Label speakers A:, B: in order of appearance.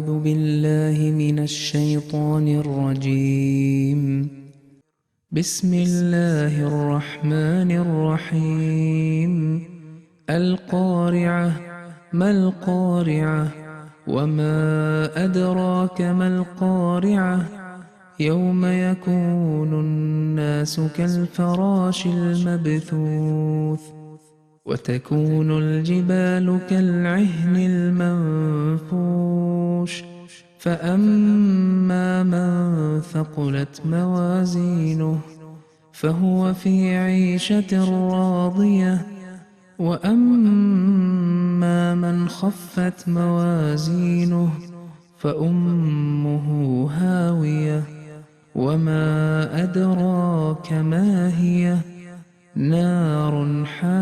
A: أعوذ بالله من الشيطان الرجيم. بسم الله الرحمن الرحيم. القارعة. ما القارعة؟ وما أدراك ما القارعة؟ يوم يكون الناس كالفراش المبثوث وتكون الجبال كالعهن المنفوش فأما من ثقلت موازينه فهو في عيشة راضية وأما من خفت موازينه فأمه هاوية وما أدراك ما هي نار حامية